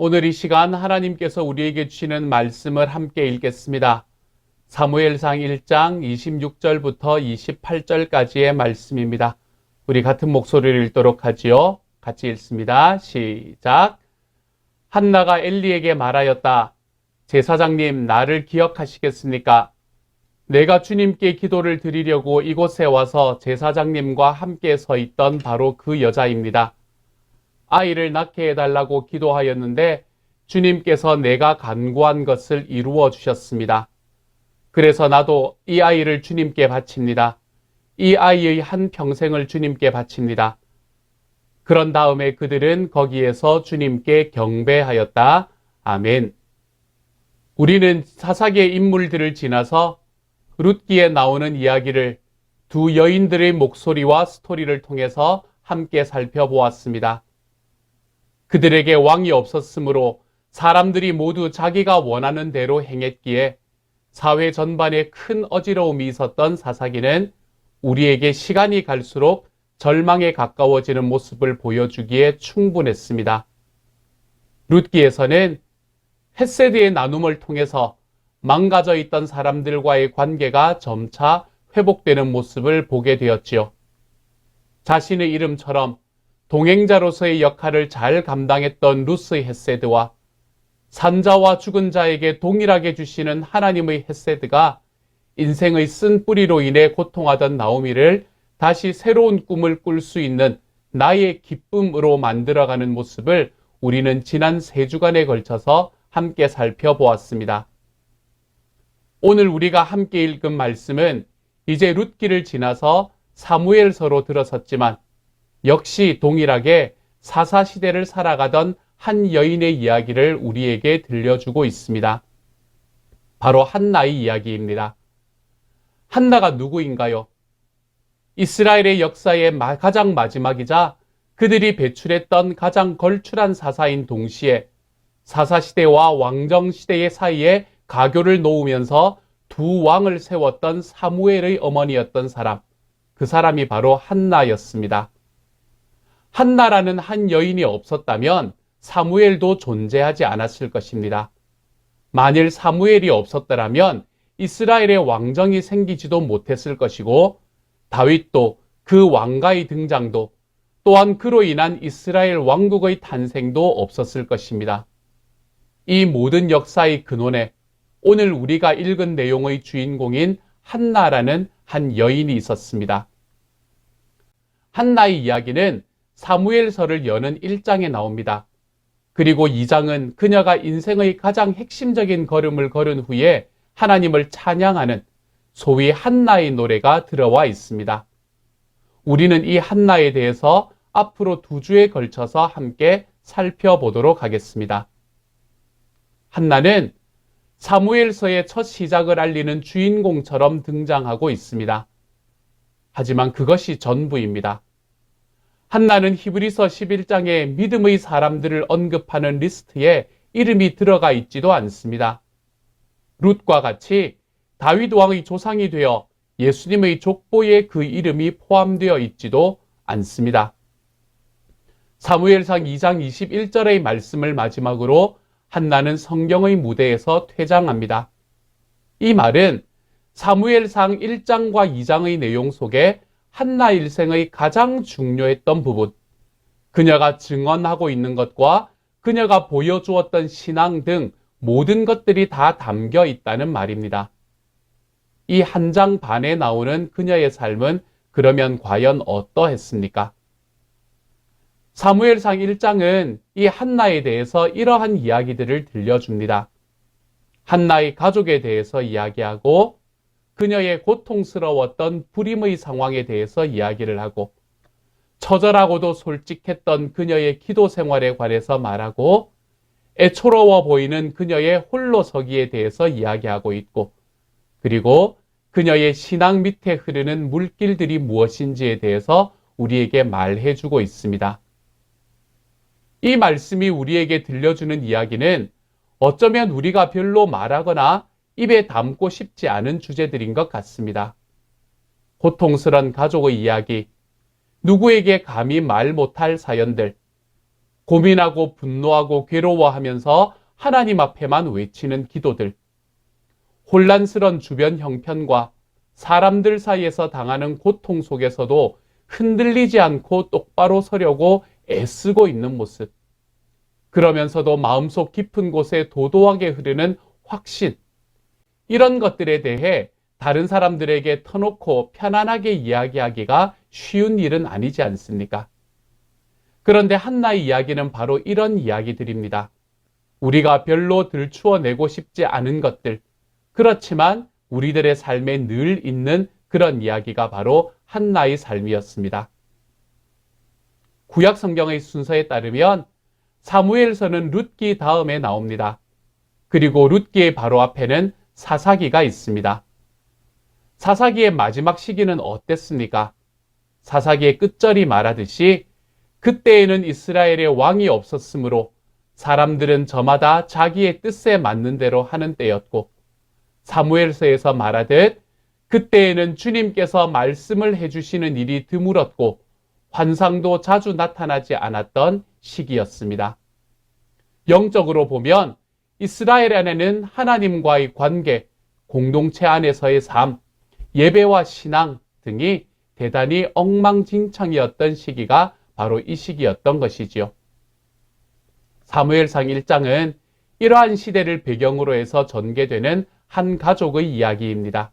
오늘 이 시간 하나님께서 우리에게 주시는 말씀을 함께 읽겠습니다. 사무엘상 1장 26절부터 28절까지의 말씀입니다. 우리 같은 목소리를 읽도록 하지요. 같이 읽습니다. 시작. 한나가 엘리에게 말하였다. 제사장님, 나를 기억하시겠습니까? 내가 주님께 기도를 드리려고 이곳에 와서 제사장님과 함께 서 있던 바로 그 여자입니다. 아이를 낳게 해달라고 기도하였는데 주님께서 내가 간구한 것을 이루어 주셨습니다. 그래서 나도 이 아이를 주님께 바칩니다. 이 아이의 한 평생을 주님께 바칩니다. 그런 다음에 그들은 거기에서 주님께 경배하였다. 아멘. 우리는 사사기의 인물들을 지나서 룻기에 나오는 이야기를 두 여인들의 목소리와 스토리를 통해서 함께 살펴보았습니다. 그들에게 왕이 없었으므로 사람들이 모두 자기가 원하는 대로 행했기에 사회 전반에 큰 어지러움이 있었던 사사기는 우리에게 시간이 갈수록 절망에 가까워지는 모습을 보여주기에 충분했습니다. 룻기에서는 헤세드의 나눔을 통해서 망가져 있던 사람들과의 관계가 점차 회복되는 모습을 보게 되었지요. 자신의 이름처럼 동행자로서의 역할을 잘 감당했던 루스 헤세드와 산자와 죽은 자에게 동일하게 주시는 하나님의 헤세드가 인생의 쓴 뿌리로 인해 고통하던 나오미를 다시 새로운 꿈을 꿀 수 있는 나의 기쁨으로 만들어가는 모습을 우리는 지난 3주간에 걸쳐서 함께 살펴보았습니다. 오늘 우리가 함께 읽은 말씀은 이제 룻기를 지나서 사무엘서로 들어섰지만 역시 동일하게 사사시대를 살아가던 한 여인의 이야기를 우리에게 들려주고 있습니다. 바로 한나의 이야기입니다. 한나가 누구인가요? 이스라엘의 역사의 가장 마지막이자 그들이 배출했던 가장 걸출한 사사인 동시에 사사시대와 왕정시대의 사이에 가교를 놓으면서 두 왕을 세웠던 사무엘의 어머니였던 사람, 그 사람이 바로 한나였습니다. 한나라는 한 여인이 없었다면 사무엘도 존재하지 않았을 것입니다. 만일 사무엘이 없었더라면 이스라엘의 왕정이 생기지도 못했을 것이고 다윗도 그 왕가의 등장도 또한 그로 인한 이스라엘 왕국의 탄생도 없었을 것입니다. 이 모든 역사의 근원에 오늘 우리가 읽은 내용의 주인공인 한나라는 한 여인이 있었습니다. 한나의 이야기는 사무엘서를 여는 1장에 나옵니다. 그리고 2장은 그녀가 인생의 가장 핵심적인 걸음을 걸은 후에 하나님을 찬양하는 소위 한나의 노래가 들어와 있습니다. 우리는 이 한나에 대해서 앞으로 2주에 걸쳐서 함께 살펴보도록 하겠습니다. 한나는 사무엘서의 첫 시작을 알리는 주인공처럼 등장하고 있습니다. 하지만 그것이 전부입니다. 한나는 히브리서 11장에 믿음의 사람들을 언급하는 리스트에 이름이 들어가 있지도 않습니다. 룻과 같이 다윗 왕의 조상이 되어 예수님의 족보에 그 이름이 포함되어 있지도 않습니다. 사무엘상 2장 21절의 말씀을 마지막으로 한나는 성경의 무대에서 퇴장합니다. 이 말은 사무엘상 1장과 2장의 내용 속에 한나 일생의 가장 중요했던 부분, 그녀가 증언하고 있는 것과 그녀가 보여주었던 신앙 등 모든 것들이 다 담겨 있다는 말입니다. 이 한 장 반에 나오는 그녀의 삶은 그러면 과연 어떠했습니까? 사무엘상 1장은 이 한나에 대해서 이러한 이야기들을 들려줍니다. 한나의 가족에 대해서 이야기하고 그녀의 고통스러웠던 불임의 상황에 대해서 이야기를 하고 처절하고도 솔직했던 그녀의 기도 생활에 관해서 말하고 애초로워 보이는 그녀의 홀로서기에 대해서 이야기하고 있고 그리고 그녀의 신앙 밑에 흐르는 물길들이 무엇인지에 대해서 우리에게 말해주고 있습니다. 이 말씀이 우리에게 들려주는 이야기는 어쩌면 우리가 별로 말하거나 입에 담고 싶지 않은 주제들인 것 같습니다. 고통스런 가족의 이야기, 누구에게 감히 말 못할 사연들, 고민하고 분노하고 괴로워하면서 하나님 앞에만 외치는 기도들, 혼란스런 주변 형편과 사람들 사이에서 당하는 고통 속에서도 흔들리지 않고 똑바로 서려고 애쓰고 있는 모습, 그러면서도 마음속 깊은 곳에 도도하게 흐르는 확신, 이런 것들에 대해 다른 사람들에게 터놓고 편안하게 이야기하기가 쉬운 일은 아니지 않습니까? 그런데 한나의 이야기는 바로 이런 이야기들입니다. 우리가 별로 들추어내고 싶지 않은 것들, 그렇지만 우리들의 삶에 늘 있는 그런 이야기가 바로 한나의 삶이었습니다. 구약 성경의 순서에 따르면 사무엘서는 룻기 다음에 나옵니다. 그리고 룻기의 바로 앞에는 사사기가 있습니다. 사사기의 마지막 시기는 어땠습니까? 사사기의 끝절이 말하듯이 그때에는 이스라엘의 왕이 없었으므로 사람들은 저마다 자기의 뜻에 맞는 대로 하는 때였고, 사무엘서에서 말하듯 그때에는 주님께서 말씀을 해주시는 일이 드물었고 환상도 자주 나타나지 않았던 시기였습니다. 영적으로 보면 이스라엘 안에는 하나님과의 관계, 공동체 안에서의 삶, 예배와 신앙 등이 대단히 엉망진창이었던 시기가 바로 이 시기였던 것이지요. 사무엘상 1장은 이러한 시대를 배경으로 해서 전개되는 한 가족의 이야기입니다.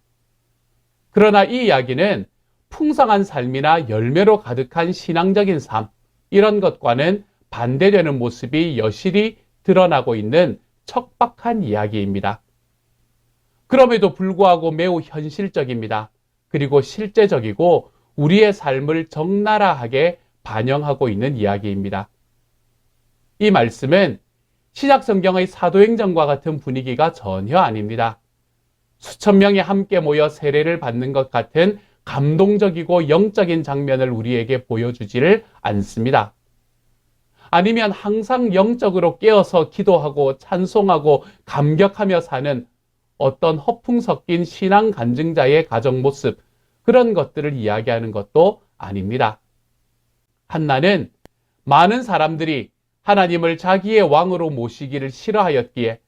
그러나 이 이야기는 풍성한 삶이나 열매로 가득한 신앙적인 삶, 이런 것과는 반대되는 모습이 여실히 드러나고 있는 척박한 이야기입니다. 그럼에도 불구하고 매우 현실적입니다. 그리고 실제적이고 우리의 삶을 적나라하게 반영하고 있는 이야기입니다. 이 말씀은 신약성경의 사도행전과 같은 분위기가 전혀 아닙니다. 수천 명이 함께 모여 세례를 받는 것 같은 감동적이고 영적인 장면을 우리에게 보여주지를 않습니다. 아니면 항상 영적으로 깨어서 기도하고 찬송하고 감격하며 사는 어떤 허풍 섞인 신앙 간증자의 가정 모습, 그런 것들을 이야기하는 것도 아닙니다. 한나는 많은 사람들이 하나님을 자기의 왕으로 모시기를 싫어하였기에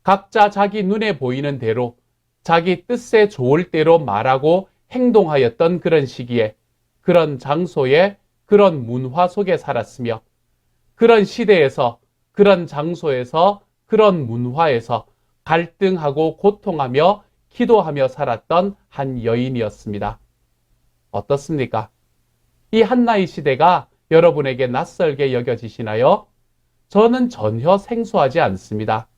각자 자기 눈에 보이는 대로 자기 뜻에 좋을 대로 말하고 행동하였던 그런 시기에, 그런 장소에, 그런 문화 속에 살았으며, 그런 시대에서, 그런 장소에서, 그런 문화에서 갈등하고 고통하며 기도하며 살았던 한 여인이었습니다. 어떻습니까? 이 한나의 시대가 여러분에게 낯설게 여겨지시나요? 저는 전혀 생소하지 않습니다.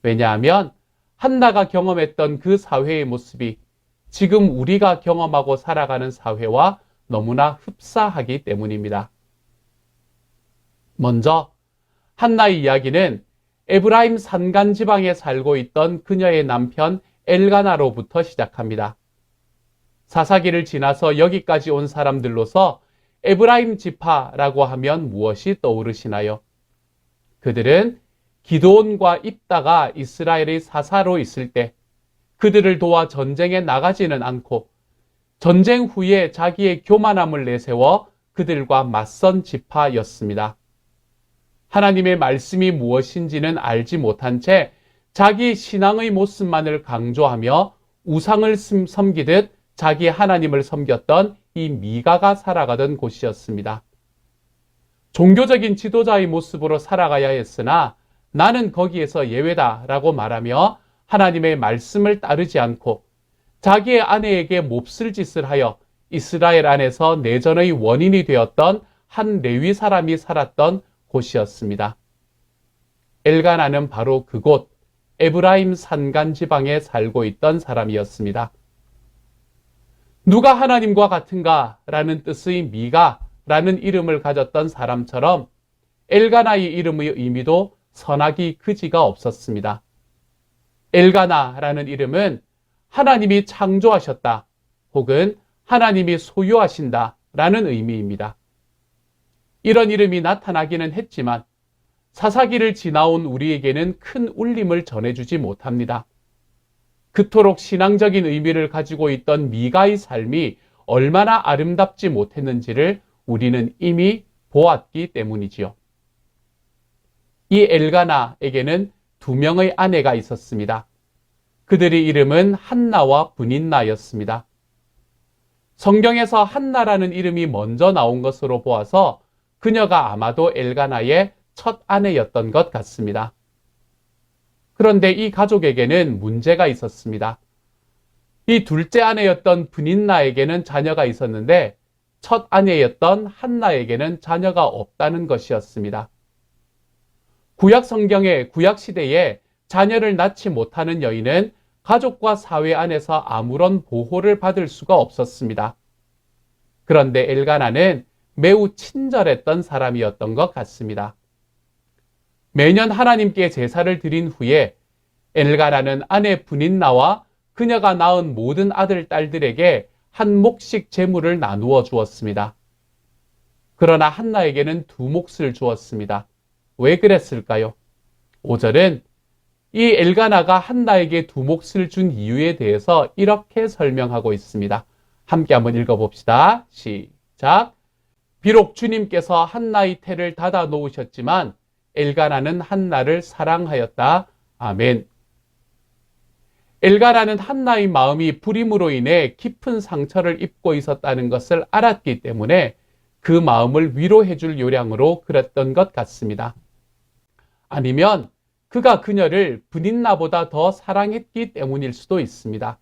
왜냐하면 한나가 경험했던 그 사회의 모습이 지금 우리가 경험하고 살아가는 사회와 너무나 흡사하기 때문입니다. 먼저 한나의 이야기는 에브라임 산간 지방에 살고 있던 그녀의 남편 엘가나로부터 시작합니다. 사사기를 지나서 여기까지 온 사람들로서 에브라임 지파라고 하면 무엇이 떠오르시나요? 그들은 기드온과 입다가 이스라엘의 사사로 있을 때 그들을 도와 전쟁에 나가지는 않고 전쟁 후에 자기의 교만함을 내세워 그들과 맞선 지파였습니다. 하나님의 말씀이 무엇인지는 알지 못한 채 자기 신앙의 모습만을 강조하며 우상을 섬기듯 자기 하나님을 섬겼던 이 미가가 살아가던 곳이었습니다. 종교적인 지도자의 모습으로 살아가야 했으나 나는 거기에서 예외다라고 말하며 하나님의 말씀을 따르지 않고 자기의 아내에게 몹쓸 짓을 하여 이스라엘 안에서 내전의 원인이 되었던 한 레위 사람이 살았던 곳이었습니다. 엘가나는 바로 그곳 에브라임 산간 지방에 살고 있던 사람이었습니다. 누가 하나님과 같은가 라는 뜻의 미가라는 이름을 가졌던 사람처럼 엘가나의 이름의 의미도 선하기 그지가 없었습니다. 엘가나라는 이름은 하나님이 창조하셨다 혹은 하나님이 소유하신다 라는 의미입니다. 이런 이름이 나타나기는 했지만 사사기를 지나온 우리에게는 큰 울림을 전해주지 못합니다. 그토록 신앙적인 의미를 가지고 있던 미가의 삶이 얼마나 아름답지 못했는지를 우리는 이미 보았기 때문이지요. 이 엘가나에게는 두 명의 아내가 있었습니다. 그들의 이름은 한나와 브닌나였습니다. 성경에서 한나라는 이름이 먼저 나온 것으로 보아서 그녀가 아마도 엘가나의 첫 아내였던 것 같습니다. 그런데 이 가족에게는 문제가 있었습니다. 이 둘째 아내였던 브닌나에게는 자녀가 있었는데 첫 아내였던 한나에게는 자녀가 없다는 것이었습니다. 구약 성경의 구약 시대에 자녀를 낳지 못하는 여인은 가족과 사회 안에서 아무런 보호를 받을 수가 없었습니다. 그런데 엘가나는 매우 친절했던 사람이었던 것 같습니다. 매년 하나님께 제사를 드린 후에 엘가나는 아내 브닌나와 그녀가 낳은 모든 아들, 딸들에게 한 몫씩 재물을 나누어 주었습니다. 그러나 한나에게는 두 몫을 주었습니다. 왜 그랬을까요? 5절은 이 엘가나가 한나에게 두 몫을 준 이유에 대해서 이렇게 설명하고 있습니다. 함께 한번 읽어봅시다. 시작. 비록 주님께서 한나의 태를 닫아 놓으셨지만 엘가나는 한나를 사랑하였다. 아멘. 엘가나는 한나의 마음이 불임으로 인해 깊은 상처를 입고 있었다는 것을 알았기 때문에 그 마음을 위로해 줄 요량으로 그랬던 것 같습니다. 아니면 그가 그녀를 브닌나보다 더 사랑했기 때문일 수도 있습니다.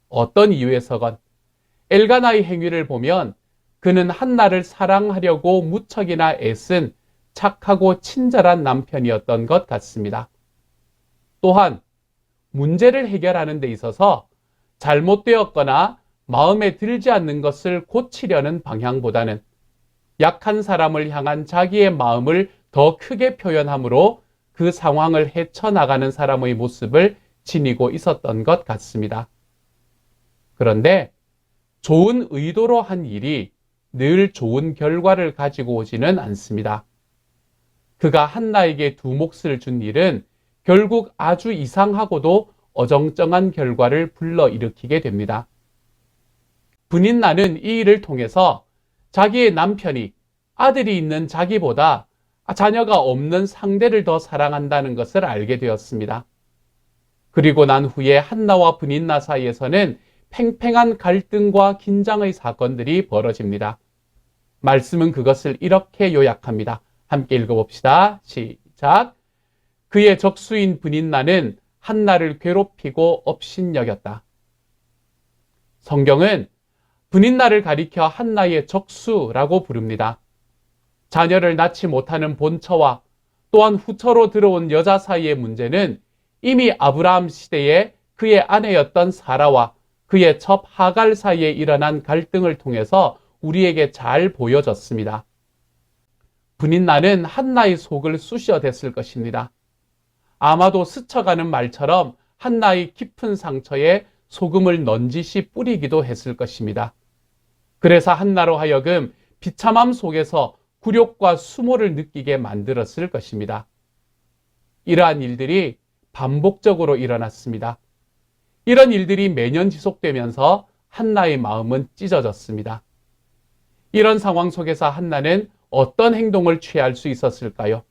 어떤 이유에서건 엘가나의 행위를 보면 그는 한나를 사랑하려고 무척이나 애쓴 착하고 친절한 남편이었던 것 같습니다. 또한 문제를 해결하는 데 있어서 잘못되었거나 마음에 들지 않는 것을 고치려는 방향보다는 약한 사람을 향한 자기의 마음을 더 크게 표현함으로 그 상황을 헤쳐나가는 사람의 모습을 지니고 있었던 것 같습니다. 그런데 좋은 의도로 한 일이 늘 좋은 결과를 가지고 오지는 않습니다. 그가 한나에게 두 몫을 준 일은 결국 아주 이상하고도 어정쩡한 결과를 불러일으키게 됩니다. 브닌나는 이 일을 통해서 자기의 남편이 아들이 있는 자기보다 자녀가 없는 상대를 더 사랑한다는 것을 알게 되었습니다. 그리고 난 후에 한나와 브닌나 사이에서는 팽팽한 갈등과 긴장의 사건들이 벌어집니다. 말씀은 그것을 이렇게 요약합니다. 함께 읽어봅시다. 시작. 그의 적수인 브닌나는 한나를 괴롭히고 업신여겼다. 성경은 브닌나를 가리켜 한나의 적수라고 부릅니다. 자녀를 낳지 못하는 본처와 또한 후처로 들어온 여자 사이의 문제는 이미 아브라함 시대에 그의 아내였던 사라와 그의 첩 하갈 사이에 일어난 갈등을 통해서 우리에게 잘 보여졌습니다. 브닌나는 한나의 속을 쑤셔댔을 것입니다. 아마도 스쳐가는 말처럼 한나의 깊은 상처에 소금을 넌지시 뿌리기도 했을 것입니다. 그래서 한나로 하여금 비참함 속에서 굴욕과 수모를 느끼게 만들었을 것입니다. 이러한 일들이 반복적으로 일어났습니다. 이런 일들이 매년 지속되면서 한나의 마음은 찢어졌습니다. 이런 상황 속에서 한나는 어떤 행동을 취할 수 있었을까요?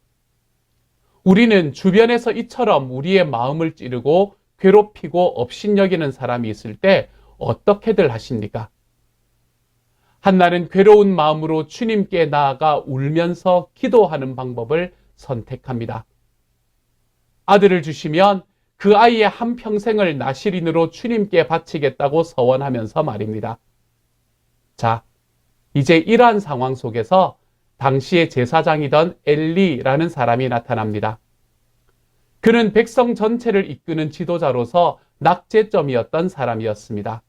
우리는 주변에서 이처럼 우리의 마음을 찌르고 괴롭히고 업신여기는 사람이 있을 때 어떻게들 하십니까? 한나는 괴로운 마음으로 주님께 나아가 울면서 기도하는 방법을 선택합니다. 아들을 주시면 그 아이의 한평생을 나실인으로 주님께 바치겠다고 서원하면서 말입니다. 자, 이제 이러한 상황 속에서 당시의 제사장이던 엘리라는 사람이 나타납니다. 그는 백성 전체를 이끄는 지도자로서 낙제점이었던 사람이었습니다.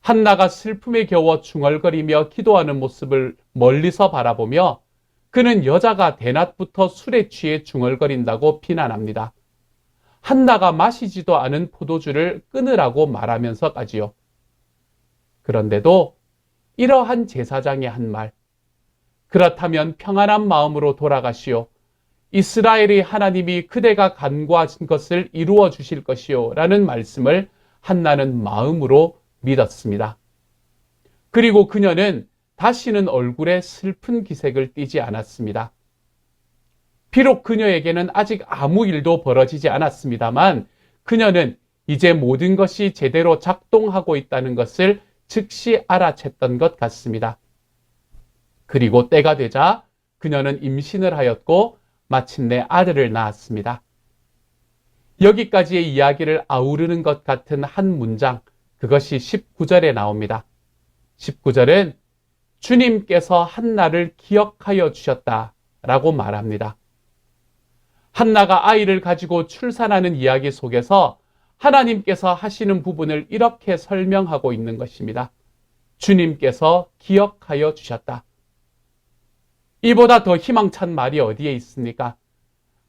한나가 슬픔에 겨워 중얼거리며 기도하는 모습을 멀리서 바라보며 그는 여자가 대낮부터 술에 취해 중얼거린다고 비난합니다. 한나가 마시지도 않은 포도주를 끊으라고 말하면서까지요. 그런데도 이러한 제사장의 한 말, 그렇다면 평안한 마음으로 돌아가시오. 이스라엘의 하나님이 그대가 간구하신 것을 이루어 주실 것이요 라는 말씀을 한나는 마음으로 믿었습니다. 그리고 그녀는 다시는 얼굴에 슬픈 기색을 띠지 않았습니다. 비록 그녀에게는 아직 아무 일도 벌어지지 않았습니다만 그녀는 이제 모든 것이 제대로 작동하고 있다는 것을 즉시 알아챘던 것 같습니다. 그리고 때가 되자 그녀는 임신을 하였고 마침내 아들을 낳았습니다. 여기까지의 이야기를 아우르는 것 같은 한 문장, 그것이 19절에 나옵니다. 19절은 주님께서 한나를 기억하여 주셨다라고 말합니다. 한나가 아이를 가지고 출산하는 이야기 속에서 하나님께서 하시는 부분을 이렇게 설명하고 있는 것입니다. 주님께서 기억하여 주셨다. 이보다 더 희망찬 말이 어디에 있습니까?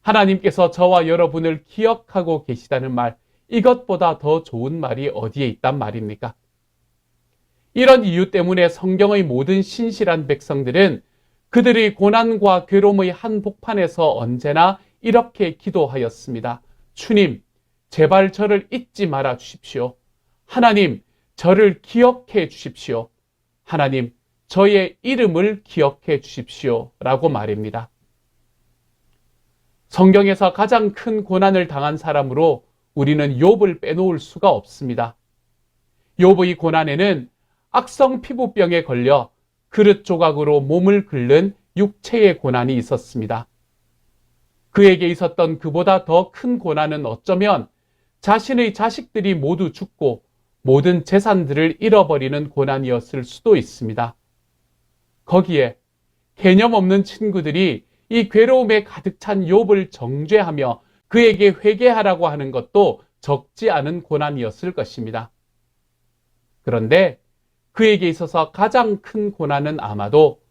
하나님께서 저와 여러분을 기억하고 계시다는 말, 이것보다 더 좋은 말이 어디에 있단 말입니까? 이런 이유 때문에 성경의 모든 신실한 백성들은 그들의 고난과 괴로움의 한복판에서 언제나 이렇게 기도하였습니다. 주님, 제발 저를 잊지 말아 주십시오. 하나님, 저를 기억해 주십시오. 하나님, 저의 이름을 기억해 주십시오. 라고 말입니다. 성경에서 가장 큰 고난을 당한 사람으로 우리는 욥을 빼놓을 수가 없습니다. 욥의 고난에는 악성 피부병에 걸려 그릇 조각으로 몸을 긁는 육체의 고난이 있었습니다. 그에게 있었던 그보다 더 큰 고난은 어쩌면 자신의 자식들이 모두 죽고 모든 재산들을 잃어버리는 고난이었을 수도 있습니다. 거기에 개념 없는 친구들이 이 괴로움에 가득 찬 욥을 정죄하며 그에게 회개하라고 하는 것도 적지 않은 고난이었을 것입니다. 그런데 그에게 있어서 가장 큰 고난은 아마도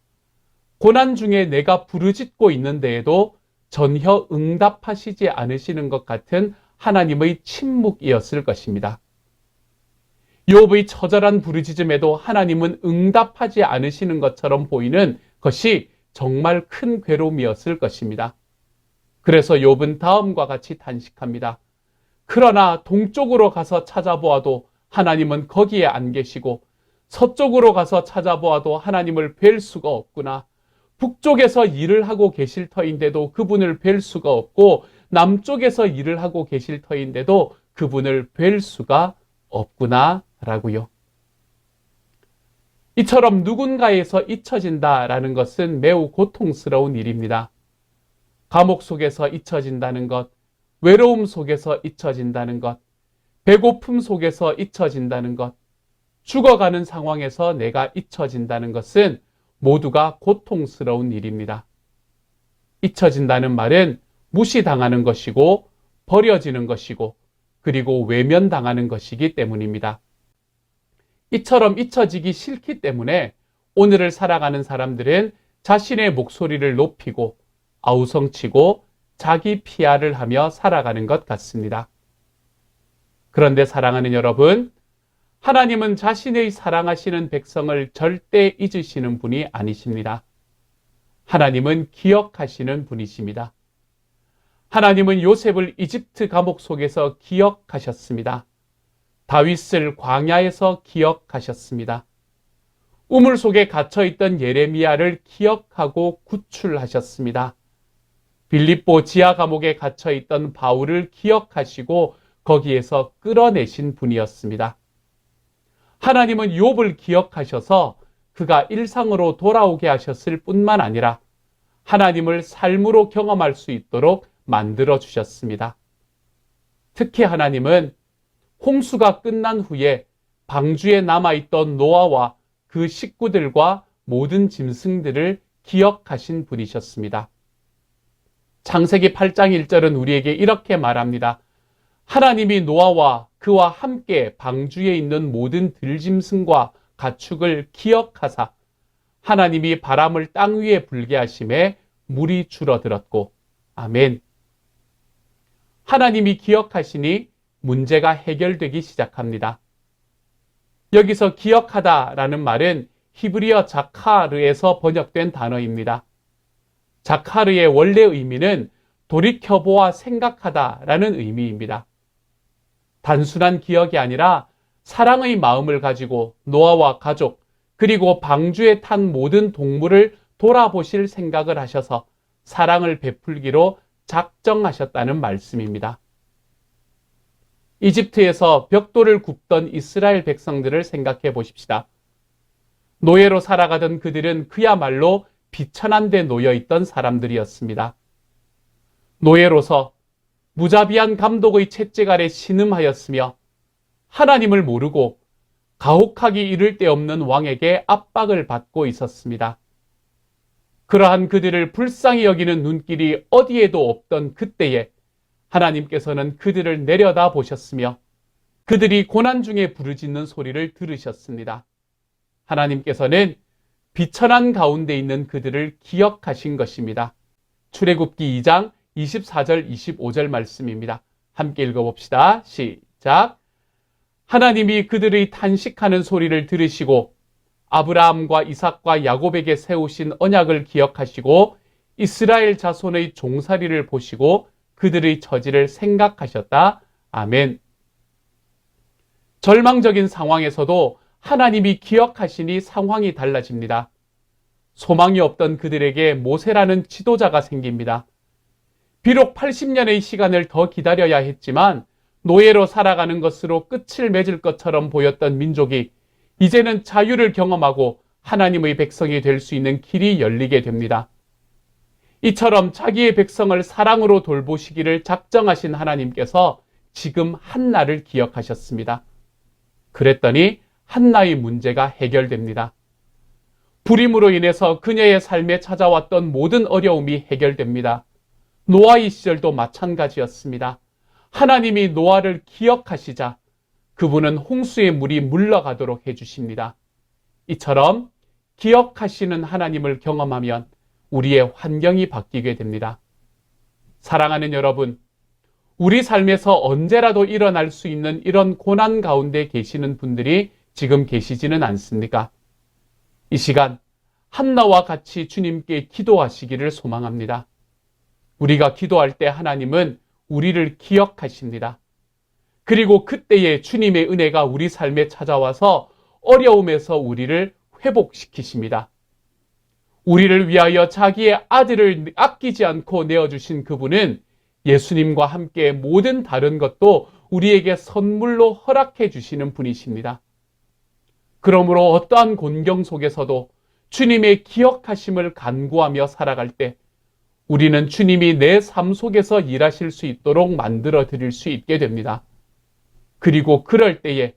고난 중에 내가 부르짖고 있는데에도 전혀 응답하시지 않으시는 것 같은 하나님의 침묵이었을 것입니다. 욥의 처절한 부르짖음에도 하나님은 응답하지 않으시는 것처럼 보이는 것이 정말 큰 괴로움이었을 것입니다. 그래서 욥은 다음과 같이 단식합니다. 그러나 동쪽으로 가서 찾아보아도 하나님은 거기에 안 계시고 서쪽으로 가서 찾아보아도 하나님을 뵐 수가 없구나. 북쪽에서 일을 하고 계실 터인데도 그분을 뵐 수가 없고 남쪽에서 일을 하고 계실 터인데도 그분을 뵐 수가 없구나 라고요. 이처럼 누군가에서 잊혀진다라는 것은 매우 고통스러운 일입니다. 감옥 속에서 잊혀진다는 것, 외로움 속에서 잊혀진다는 것, 배고픔 속에서 잊혀진다는 것, 죽어가는 상황에서 내가 잊혀진다는 것은 모두가 고통스러운 일입니다. 잊혀진다는 말은 무시당하는 것이고 버려지는 것이고 그리고 외면당하는 것이기 때문입니다. 이처럼 잊혀지기 싫기 때문에 오늘을 살아가는 사람들은 자신의 목소리를 높이고 아우성치고 자기 PR을 하며 살아가는 것 같습니다. 그런데 사랑하는 여러분, 하나님은 자신의 사랑하시는 백성을 절대 잊으시는 분이 아니십니다. 하나님은 기억하시는 분이십니다. 하나님은 요셉을 이집트 감옥 속에서 기억하셨습니다. 다윗을 광야에서 기억하셨습니다. 우물 속에 갇혀있던 예레미야를 기억하고 구출하셨습니다. 빌립보 지하 감옥에 갇혀있던 바울을 기억하시고 거기에서 끌어내신 분이었습니다. 하나님은 욥을 기억하셔서 그가 일상으로 돌아오게 하셨을 뿐만 아니라 하나님을 삶으로 경험할 수 있도록 만들어 주셨습니다. 특히 하나님은 홍수가 끝난 후에 방주에 남아있던 노아와 그 식구들과 모든 짐승들을 기억하신 분이셨습니다. 창세기 8장 1절은 우리에게 이렇게 말합니다. 하나님이 노아와 그와 함께 방주에 있는 모든 들짐승과 가축을 기억하사 하나님이 바람을 땅 위에 불게 하심에 물이 줄어들었고 아멘. 하나님이 기억하시니 문제가 해결되기 시작합니다. 여기서 기억하다라는 말은 히브리어 자카르에서 번역된 단어입니다. 자카르의 원래 의미는 돌이켜보아 생각하다라는 의미입니다. 단순한 기억이 아니라 사랑의 마음을 가지고 노아와 가족 그리고 방주에 탄 모든 동물을 돌아보실 생각을 하셔서 사랑을 베풀기로 작정하셨다는 말씀입니다. 이집트에서 벽돌을 굽던 이스라엘 백성들을 생각해 보십시다. 노예로 살아가던 그들은 그야말로 비천한 데 놓여 있던 사람들이었습니다. 노예로서 무자비한 감독의 채찍 아래 신음하였으며 하나님을 모르고 가혹하기 이를 데 없는 왕에게 압박을 받고 있었습니다. 그러한 그들을 불쌍히 여기는 눈길이 어디에도 없던 그때에 하나님께서는 그들을 내려다 보셨으며 그들이 고난 중에 부르짖는 소리를 들으셨습니다. 하나님께서는 비천한 가운데 있는 그들을 기억하신 것입니다. 출애굽기 2장 24절 25절 말씀입니다. 함께 읽어봅시다. 시작. 하나님이 그들의 탄식하는 소리를 들으시고 아브라함과 이삭과 야곱에게 세우신 언약을 기억하시고 이스라엘 자손의 종살이를 보시고 그들의 처지를 생각하셨다. 아멘. 절망적인 상황에서도 하나님이 기억하시니 상황이 달라집니다. 소망이 없던 그들에게 모세라는 지도자가 생깁니다. 비록 80년의 시간을 더 기다려야 했지만 노예로 살아가는 것으로 끝을 맺을 것처럼 보였던 민족이 이제는 자유를 경험하고 하나님의 백성이 될 수 있는 길이 열리게 됩니다. 이처럼 자기의 백성을 사랑으로 돌보시기를 작정하신 하나님께서 지금 한나를 기억하셨습니다. 그랬더니 한나의 문제가 해결됩니다. 불임으로 인해서 그녀의 삶에 찾아왔던 모든 어려움이 해결됩니다. 노아의 시절도 마찬가지였습니다. 하나님이 노아를 기억하시자 그분은 홍수의 물이 물러가도록 해주십니다. 이처럼 기억하시는 하나님을 경험하면 우리의 환경이 바뀌게 됩니다. 사랑하는 여러분, 우리 삶에서 언제라도 일어날 수 있는 이런 고난 가운데 계시는 분들이 지금 계시지는 않습니까? 이 시간 한나와 같이 주님께 기도하시기를 소망합니다. 우리가 기도할 때 하나님은 우리를 기억하십니다. 그리고 그때에 주님의 은혜가 우리 삶에 찾아와서 어려움에서 우리를 회복시키십니다. 우리를 위하여 자기의 아들을 아끼지 않고 내어주신 그분은 예수님과 함께 모든 다른 것도 우리에게 선물로 허락해 주시는 분이십니다. 그러므로 어떠한 곤경 속에서도 주님의 기억하심을 간구하며 살아갈 때 우리는 주님이 내 삶 속에서 일하실 수 있도록 만들어 드릴 수 있게 됩니다. 그리고 그럴 때에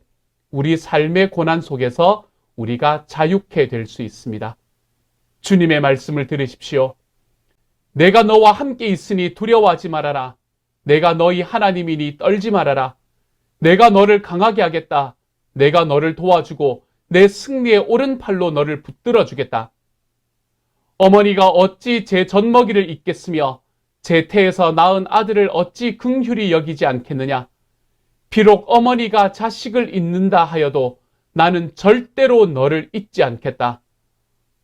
우리 삶의 고난 속에서 우리가 자유케 될 수 있습니다. 주님의 말씀을 들으십시오. 내가 너와 함께 있으니 두려워하지 말아라. 내가 너희 하나님이니 떨지 말아라. 내가 너를 강하게 하겠다. 내가 너를 도와주고 내 승리의 오른팔로 너를 붙들어 주겠다. 어머니가 어찌 제 젖먹이를 잊겠으며 제 태에서 낳은 아들을 어찌 긍휼히 여기지 않겠느냐. 비록 어머니가 자식을 잊는다 하여도 나는 절대로 너를 잊지 않겠다.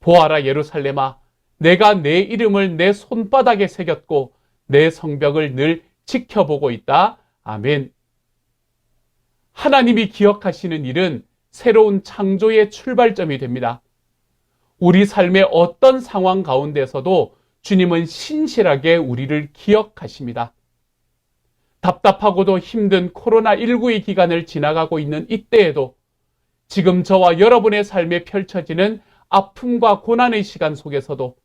보아라 예루살렘아, 내가 내 이름을 내 손바닥에 새겼고 내 성벽을 늘 지켜보고 있다. 아멘. 하나님이 기억하시는 일은 새로운 창조의 출발점이 됩니다. 우리 삶의 어떤 상황 가운데서도 주님은 신실하게 우리를 기억하십니다. 답답하고도 힘든 코로나19의 기간을 지나가고 있는 이때에도 지금 저와 여러분의 삶에 펼쳐지는 아픔과 고난의 시간 속에서도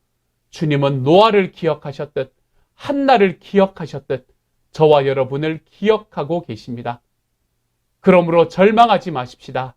주님은 노아를 기억하셨듯 한나를 기억하셨듯 저와 여러분을 기억하고 계십니다. 그러므로 절망하지 마십시다.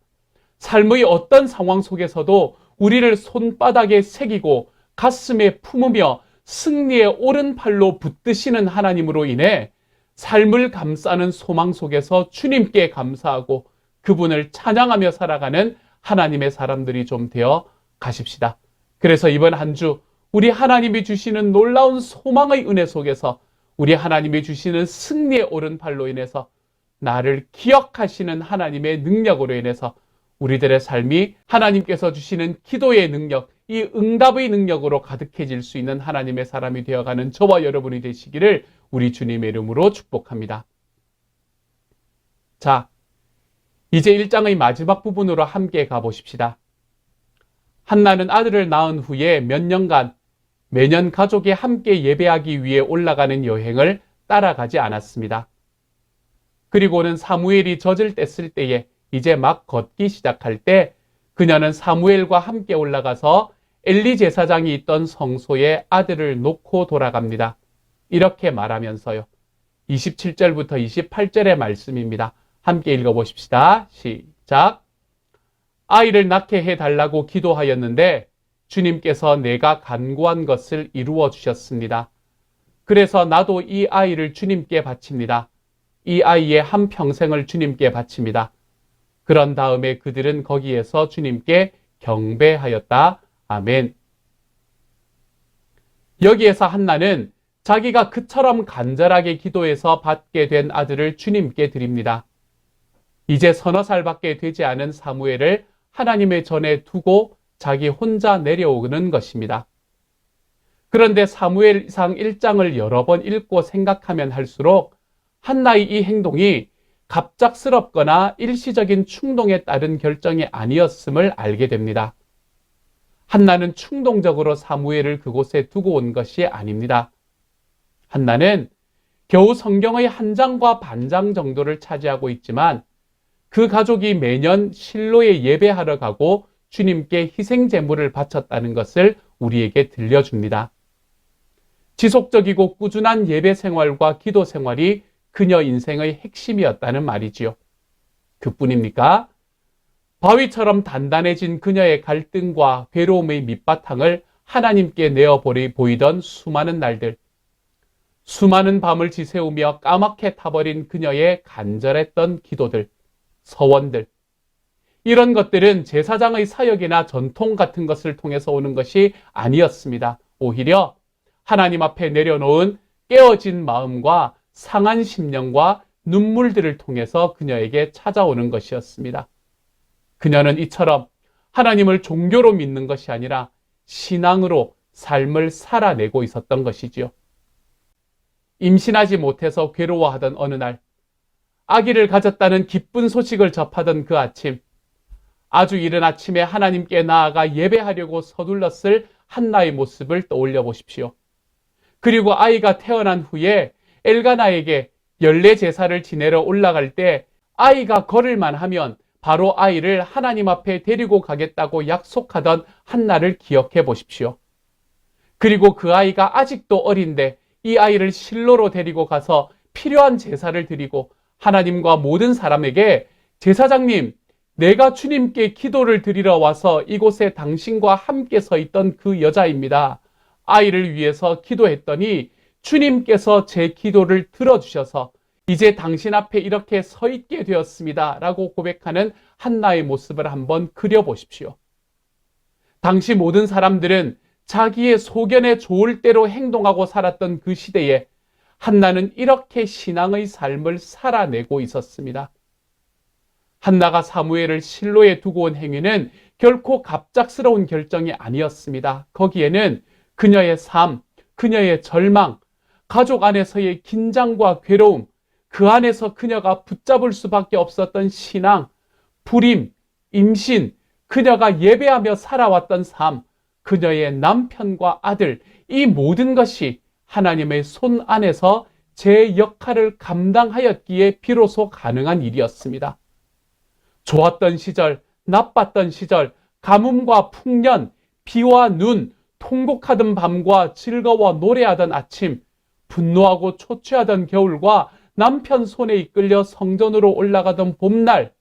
삶의 어떤 상황 속에서도 우리를 손바닥에 새기고 가슴에 품으며 승리의 오른팔로 붙드시는 하나님으로 인해 삶을 감싸는 소망 속에서 주님께 감사하고 그분을 찬양하며 살아가는 하나님의 사람들이 좀 되어 가십시다. 그래서 이번 한 주 우리 하나님이 주시는 놀라운 소망의 은혜 속에서 우리 하나님이 주시는 승리의 오른팔로 인해서 나를 기억하시는 하나님의 능력으로 인해서 우리들의 삶이 하나님께서 주시는 기도의 능력, 이 응답의 능력으로 가득해질 수 있는 하나님의 사람이 되어가는 저와 여러분이 되시기를 우리 주님의 이름으로 축복합니다. 자, 이제 1장의 마지막 부분으로 함께 가보십시다. 한나는 아들을 낳은 후에 몇 년간 매년 가족이 함께 예배하기 위해 올라가는 여행을 따라가지 않았습니다. 그리고는 사무엘이 젖을 뗐을 때에 이제 막 걷기 시작할 때 그녀는 사무엘과 함께 올라가서 엘리 제사장이 있던 성소에 아들을 놓고 돌아갑니다. 이렇게 말하면서요. 27절부터 28절의 말씀입니다. 함께 읽어보십시다. 시작. 아이를 낳게 해달라고 기도하였는데 주님께서 내가 간구한 것을 이루어 주셨습니다. 그래서 나도 이 아이를 주님께 바칩니다. 이 아이의 한평생을 주님께 바칩니다. 그런 다음에 그들은 거기에서 주님께 경배하였다. 아멘. 여기에서 한나는 자기가 그처럼 간절하게 기도해서 받게 된 아들을 주님께 드립니다. 이제 서너 살밖에 되지 않은 사무엘을 하나님의 전에 두고 자기 혼자 내려오는 것입니다. 그런데 사무엘상 1장을 여러 번 읽고 생각하면 할수록 한나의 이 행동이 갑작스럽거나 일시적인 충동에 따른 결정이 아니었음을 알게 됩니다. 한나는 충동적으로 사무엘을 그곳에 두고 온 것이 아닙니다. 한나는 겨우 성경의 한 장과 반장 정도를 차지하고 있지만 그 가족이 매년 실로에 예배하러 가고 주님께 희생 제물을 바쳤다는 것을 우리에게 들려줍니다. 지속적이고 꾸준한 예배 생활과 기도 생활이 그녀 인생의 핵심이었다는 말이지요. 그뿐입니까? 바위처럼 단단해진 그녀의 갈등과 괴로움의 밑바탕을 하나님께 내어 보이던 수많은 날들, 수많은 밤을 지새우며 까맣게 타버린 그녀의 간절했던 기도들, 서원들, 이런 것들은 제사장의 사역이나 전통 같은 것을 통해서 오는 것이 아니었습니다. 오히려 하나님 앞에 내려놓은 깨어진 마음과 상한 심령과 눈물들을 통해서 그녀에게 찾아오는 것이었습니다. 그녀는 이처럼 하나님을 종교로 믿는 것이 아니라 신앙으로 삶을 살아내고 있었던 것이지요. 임신하지 못해서 괴로워하던 어느 날, 아기를 가졌다는 기쁜 소식을 접하던 그 아침, 아주 이른 아침에 하나님께 나아가 예배하려고 서둘렀을 한나의 모습을 떠올려 보십시오. 그리고 아이가 태어난 후에 엘가나에게 연례 제사를 지내러 올라갈 때 아이가 걸을만 하면 바로 아이를 하나님 앞에 데리고 가겠다고 약속하던 한나를 기억해 보십시오. 그리고 그 아이가 아직도 어린데 이 아이를 실로로 데리고 가서 필요한 제사를 드리고 하나님과 모든 사람에게 제사장님, 내가 주님께 기도를 드리러 와서 이곳에 당신과 함께 서 있던 그 여자입니다. 아이를 위해서 기도했더니 주님께서 제 기도를 들어주셔서 이제 당신 앞에 이렇게 서 있게 되었습니다. 라고 고백하는 한나의 모습을 한번 그려보십시오. 당시 모든 사람들은 자기의 소견에 좋을 대로 행동하고 살았던 그 시대에 한나는 이렇게 신앙의 삶을 살아내고 있었습니다. 한나가 사무엘을 실로에 두고 온 행위는 결코 갑작스러운 결정이 아니었습니다. 거기에는 그녀의 삶, 그녀의 절망, 가족 안에서의 긴장과 괴로움, 그 안에서 그녀가 붙잡을 수밖에 없었던 신앙, 불임, 임신, 그녀가 예배하며 살아왔던 삶, 그녀의 남편과 아들, 이 모든 것이 하나님의 손 안에서 제 역할을 감당하였기에 비로소 가능한 일이었습니다. 좋았던 시절, 나빴던 시절, 가뭄과 풍년, 비와 눈, 통곡하던 밤과 즐거워 노래하던 아침, 분노하고 초췌하던 겨울과 남편 손에 이끌려 성전으로 올라가던 봄날,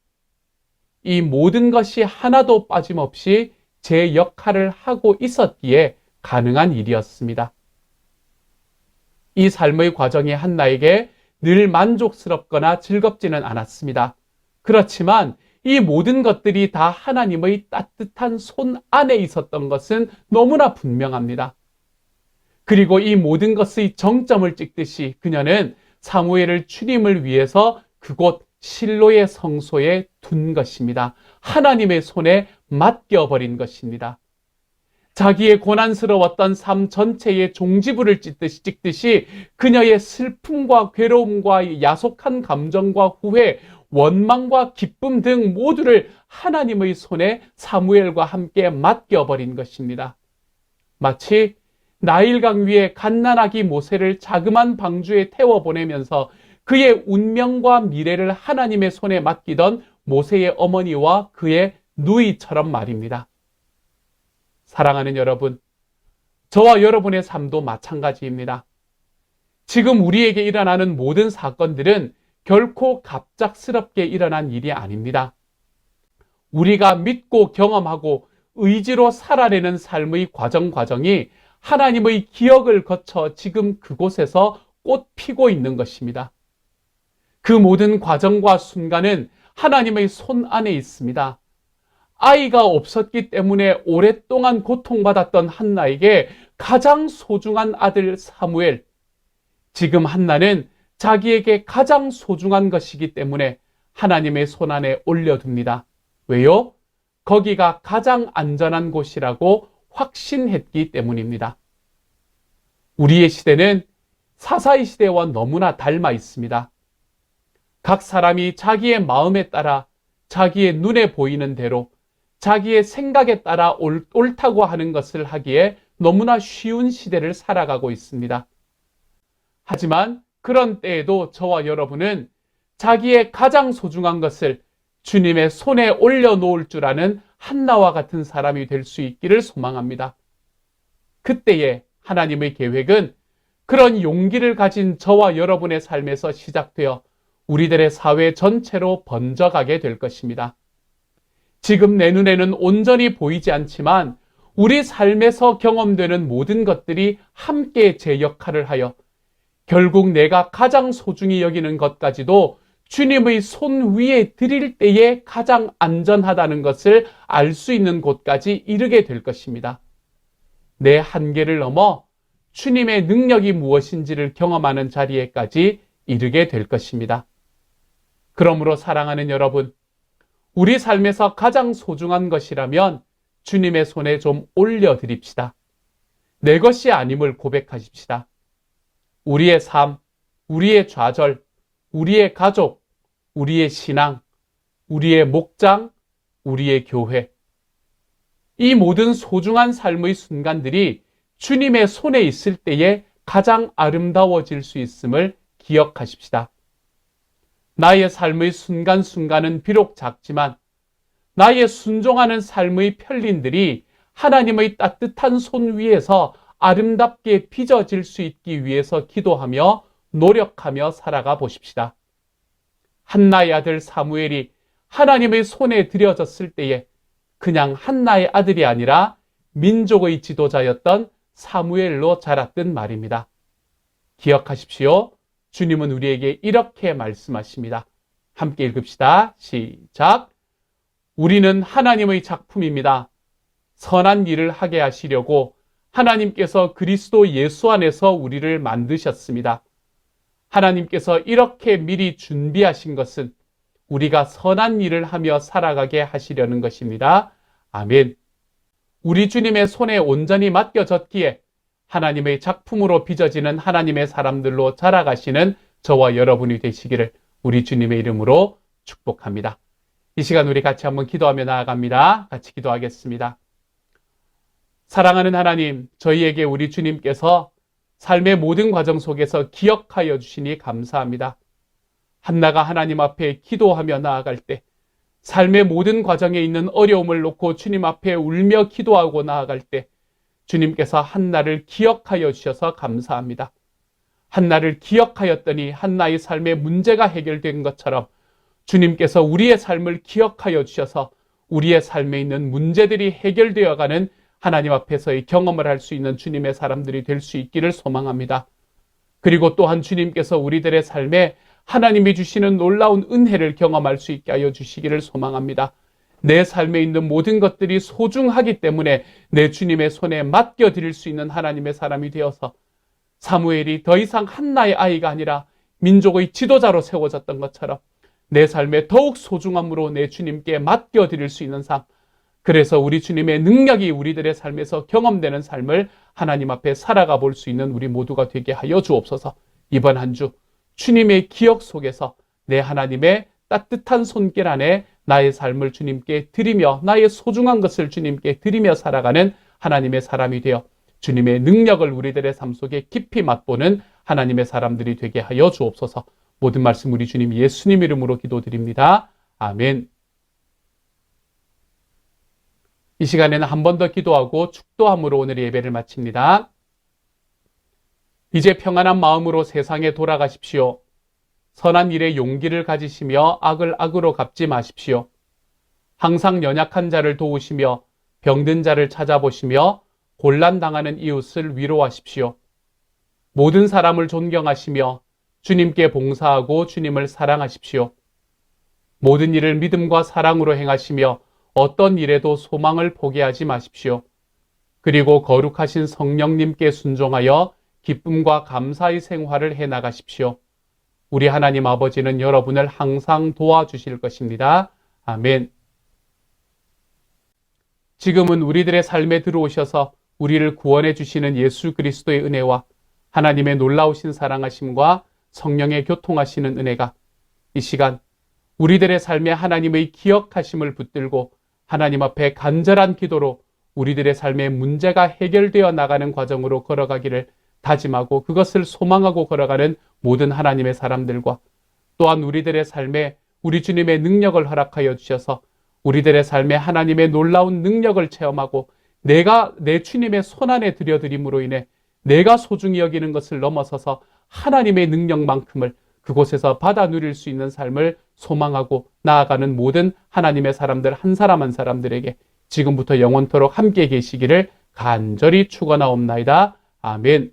이 모든 것이 하나도 빠짐없이 제 역할을 하고 있었기에 가능한 일이었습니다. 이 삶의 과정이 한나에게 늘 만족스럽거나 즐겁지는 않았습니다. 그렇지만 이 모든 것들이 다 하나님의 따뜻한 손 안에 있었던 것은 너무나 분명합니다. 그리고 이 모든 것의 정점을 찍듯이 그녀는 사무엘을 주님을 위해서 그곳 실로의 성소에 둔 것입니다. 하나님의 손에 맡겨버린 것입니다. 자기의 고난스러웠던 삶 전체에 종지부를 찍듯이 그녀의 슬픔과 괴로움과 야속한 감정과 후회, 원망과 기쁨 등 모두를 하나님의 손에 사무엘과 함께 맡겨버린 것입니다. 마치 나일강 위에 갓난아기 모세를 자그만 방주에 태워보내면서 그의 운명과 미래를 하나님의 손에 맡기던 모세의 어머니와 그의 누이처럼 말입니다. 사랑하는 여러분, 저와 여러분의 삶도 마찬가지입니다. 지금 우리에게 일어나는 모든 사건들은 결코 갑작스럽게 일어난 일이 아닙니다. 우리가 믿고 경험하고 의지로 살아내는 삶의 과정이 하나님의 기억을 거쳐 지금 그곳에서 꽃 피고 있는 것입니다. 그 모든 과정과 순간은 하나님의 손 안에 있습니다. 아이가 없었기 때문에 오랫동안 고통받았던 한나에게 가장 소중한 아들 사무엘, 지금 한나는 자기에게 가장 소중한 것이기 때문에 하나님의 손 안에 올려둡니다. 왜요? 거기가 가장 안전한 곳이라고 확신했기 때문입니다. 우리의 시대는 사사의 시대와 너무나 닮아 있습니다. 각 사람이 자기의 마음에 따라 자기의 눈에 보이는 대로 자기의 생각에 따라 옳다고 하는 것을 하기에 너무나 쉬운 시대를 살아가고 있습니다. 하지만 그런 때에도 저와 여러분은 자기의 가장 소중한 것을 주님의 손에 올려놓을 줄 아는 한나와 같은 사람이 될 수 있기를 소망합니다. 그때에 하나님의 계획은 그런 용기를 가진 저와 여러분의 삶에서 시작되어 우리들의 사회 전체로 번져가게 될 것입니다. 지금 내 눈에는 온전히 보이지 않지만 우리 삶에서 경험되는 모든 것들이 함께 제 역할을 하여 결국 내가 가장 소중히 여기는 것까지도 주님의 손 위에 드릴 때에 가장 안전하다는 것을 알 수 있는 곳까지 이르게 될 것입니다. 내 한계를 넘어 주님의 능력이 무엇인지를 경험하는 자리에까지 이르게 될 것입니다. 그러므로 사랑하는 여러분, 우리 삶에서 가장 소중한 것이라면 주님의 손에 좀 올려드립시다. 내 것이 아님을 고백하십시다. 우리의 삶, 우리의 좌절, 우리의 가족, 우리의 신앙, 우리의 목장, 우리의 교회, 이 모든 소중한 삶의 순간들이 주님의 손에 있을 때에 가장 아름다워질 수 있음을 기억하십시다. 나의 삶의 순간순간은 비록 작지만 나의 순종하는 삶의 편린들이 하나님의 따뜻한 손 위에서 아름답게 빚어질 수 있기 위해서 기도하며 노력하며 살아가 보십시다. 한나의 아들 사무엘이 하나님의 손에 들여졌을 때에 그냥 한나의 아들이 아니라 민족의 지도자였던 사무엘로 자랐던 말입니다. 기억하십시오. 주님은 우리에게 이렇게 말씀하십니다. 함께 읽읍시다. 시작. 우리는 하나님의 작품입니다. 선한 일을 하게 하시려고 하나님께서 그리스도 예수 안에서 우리를 만드셨습니다. 하나님께서 이렇게 미리 준비하신 것은 우리가 선한 일을 하며 살아가게 하시려는 것입니다. 아멘. 우리 주님의 손에 온전히 맡겨졌기에 하나님의 작품으로 빚어지는 하나님의 사람들로 자라가시는 저와 여러분이 되시기를 우리 주님의 이름으로 축복합니다. 이 시간 우리 같이 한번 기도하며 나아갑니다. 같이 기도하겠습니다. 사랑하는 하나님, 저희에게 우리 주님께서 삶의 모든 과정 속에서 기억하여 주시니 감사합니다. 한나가 하나님 앞에 기도하며 나아갈 때 삶의 모든 과정에 있는 어려움을 놓고 주님 앞에 울며 기도하고 나아갈 때 주님께서 한나를 기억하여 주셔서 감사합니다. 한나를 기억하였더니 한나의 삶의 문제가 해결된 것처럼 주님께서 우리의 삶을 기억하여 주셔서 우리의 삶에 있는 문제들이 해결되어가는 하나님 앞에서의 경험을 할 수 있는 주님의 사람들이 될 수 있기를 소망합니다. 그리고 또한 주님께서 우리들의 삶에 하나님이 주시는 놀라운 은혜를 경험할 수 있게 하여 주시기를 소망합니다. 내 삶에 있는 모든 것들이 소중하기 때문에 내 주님의 손에 맡겨드릴 수 있는 하나님의 사람이 되어서 사무엘이 더 이상 한나의 아이가 아니라 민족의 지도자로 세워졌던 것처럼 내 삶에 더욱 소중함으로 내 주님께 맡겨드릴 수 있는 삶, 그래서 우리 주님의 능력이 우리들의 삶에서 경험되는 삶을 하나님 앞에 살아가 볼 수 있는 우리 모두가 되게 하여 주옵소서. 이번 한 주 주님의 기억 속에서 내 하나님의 따뜻한 손길 안에 나의 삶을 주님께 드리며 나의 소중한 것을 주님께 드리며 살아가는 하나님의 사람이 되어 주님의 능력을 우리들의 삶 속에 깊이 맛보는 하나님의 사람들이 되게 하여 주옵소서. 모든 말씀 우리 주님 예수님 이름으로 기도드립니다. 아멘. 이 시간에는 한 번 더 기도하고 축도함으로 오늘 예배를 마칩니다. 이제 평안한 마음으로 세상에 돌아가십시오. 선한 일에 용기를 가지시며 악을 악으로 갚지 마십시오. 항상 연약한 자를 도우시며 병든 자를 찾아보시며 곤란당하는 이웃을 위로하십시오. 모든 사람을 존경하시며 주님께 봉사하고 주님을 사랑하십시오. 모든 일을 믿음과 사랑으로 행하시며 어떤 일에도 소망을 포기하지 마십시오. 그리고 거룩하신 성령님께 순종하여 기쁨과 감사의 생활을 해나가십시오. 우리 하나님 아버지는 여러분을 항상 도와주실 것입니다. 아멘. 지금은 우리들의 삶에 들어오셔서 우리를 구원해 주시는 예수 그리스도의 은혜와 하나님의 놀라우신 사랑하심과 성령의 교통하시는 은혜가 이 시간 우리들의 삶에 하나님의 기억하심을 붙들고 하나님 앞에 간절한 기도로 우리들의 삶의 문제가 해결되어 나가는 과정으로 걸어가기를 다짐하고 그것을 소망하고 걸어가는 모든 하나님의 사람들과 또한 우리들의 삶에 우리 주님의 능력을 허락하여 주셔서 우리들의 삶에 하나님의 놀라운 능력을 체험하고 내가 내 주님의 손안에 들여드림으로 인해 내가 소중히 여기는 것을 넘어서서 하나님의 능력만큼을 그곳에서 받아 누릴 수 있는 삶을 소망하고 나아가는 모든 하나님의 사람들 한 사람 한 사람들에게 지금부터 영원토록 함께 계시기를 간절히 축원하옵나이다. 아멘.